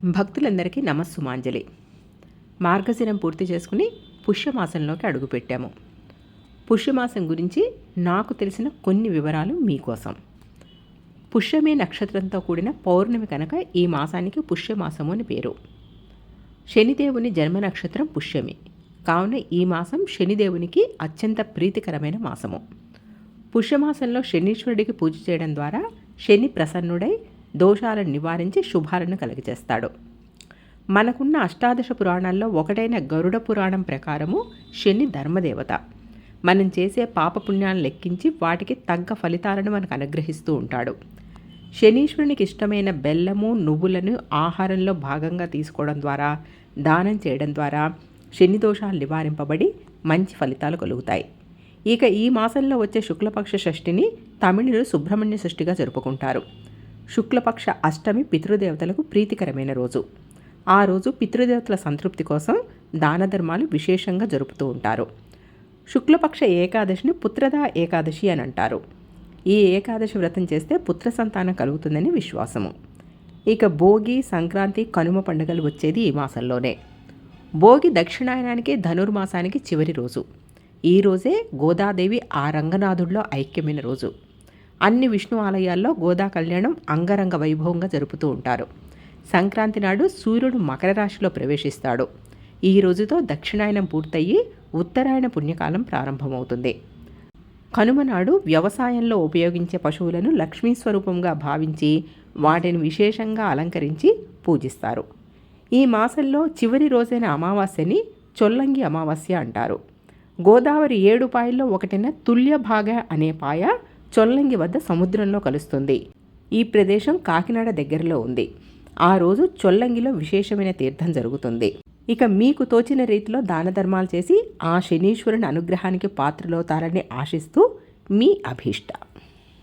భక్తులందరికీ నమస్సుమాంజలి. మార్గశిరం పూర్తి చేసుకుని పుష్యమాసంలోకి అడుగుపెట్టాము. పుష్యమాసం గురించి నాకు తెలిసిన కొన్ని వివరాలు మీకోసం. పుష్యమి నక్షత్రంతో కూడిన పౌర్ణమి కనుక ఈ మాసానికి పుష్యమాసము అని పేరు. శనిదేవుని జన్మ నక్షత్రం పుష్యమి కావున ఈ మాసం శనిదేవునికి అత్యంత ప్రీతికరమైన మాసము. పుష్యమాసంలో శనీశ్వరుడికి పూజ చేయడం ద్వారా శని ప్రసన్నుడై దోషాలను నివారించి శుభాలను కలుగజేస్తాడు. మనకున్న అష్టాదశ పురాణాల్లో ఒకటైన గరుడ పురాణం ప్రకారము శని ధర్మదేవత. మనం చేసే పాపపుణ్యాలను లెక్కించి వాటికి తగ్గ ఫలితాలను మనకు అనుగ్రహిస్తూ ఉంటాడు. శనీశ్వరునికి ఇష్టమైన బెల్లము నువ్వులను ఆహారంలో భాగంగా తీసుకోవడం ద్వారా, దానం చేయడం ద్వారా శని దోషాలు నివారింపబడి మంచి ఫలితాలు కలుగుతాయి. ఇక ఈ మాసంలో వచ్చే శుక్లపక్ష షష్ఠిని తమిళులు సుబ్రహ్మణ్య షష్ఠిగా జరుపుకుంటారు. శుక్లపక్ష అష్టమి పితృదేవతలకు ప్రీతికరమైన రోజు. ఆ రోజు పితృదేవతల సంతృప్తి కోసం దాన ధర్మాలు విశేషంగా జరుపుతూ ఉంటారు. శుక్లపక్ష ఏకాదశిని పుత్రదా ఏకాదశి అని అంటారు. ఈ ఏకాదశి వ్రతం చేస్తే పుత్ర సంతానం కలుగుతుందని విశ్వాసము. ఇక భోగి, సంక్రాంతి, కనుమ పండుగలు వచ్చేది ఈ మాసంలోనే. భోగి దక్షిణాయనానికి ధనుర్మాసానికి చివరి రోజు. ఈ రోజే గోదాదేవి ఆ రంగనాథుడిలో ఐక్యమైన రోజు. అన్ని విష్ణు ఆలయాల్లో గోదా కళ్యాణం అంగరంగ వైభవంగా జరుపుతూ ఉంటారు. సంక్రాంతి నాడు సూర్యుడు మకర రాశిలో ప్రవేశిస్తాడు. ఈ రోజుతో దక్షిణాయనం పూర్తయ్యి ఉత్తరాయణ పుణ్యకాలం ప్రారంభమవుతుంది. కనుమ నాడు వ్యవసాయంలో ఉపయోగించే పశువులను లక్ష్మీ స్వరూపంగా భావించి వాటిని విశేషంగా అలంకరించి పూజిస్తారు. ఈ మాసంలో చివరి రోజైన అమావాస్యని చొల్లంగి అమావాస్య అంటారు. గోదావరి 7 పాయల్లో ఒకటైన తుల్యభాగ అనే పాయ చొల్లంగి వద్ద సముద్రంలో కలుస్తుంది. ఈ ప్రదేశం కాకినాడ దగ్గరలో ఉంది. ఆ రోజు చొల్లంగిలో విశేషమైన తీర్థం జరుగుతుంది. ఇక మీకు తోచిన రీతిలో దాన ధర్మాలు చేసి ఆ శనీశ్వరుని అనుగ్రహానికి పాత్రలవుతారని ఆశిస్తూ మీ అభీష్ట.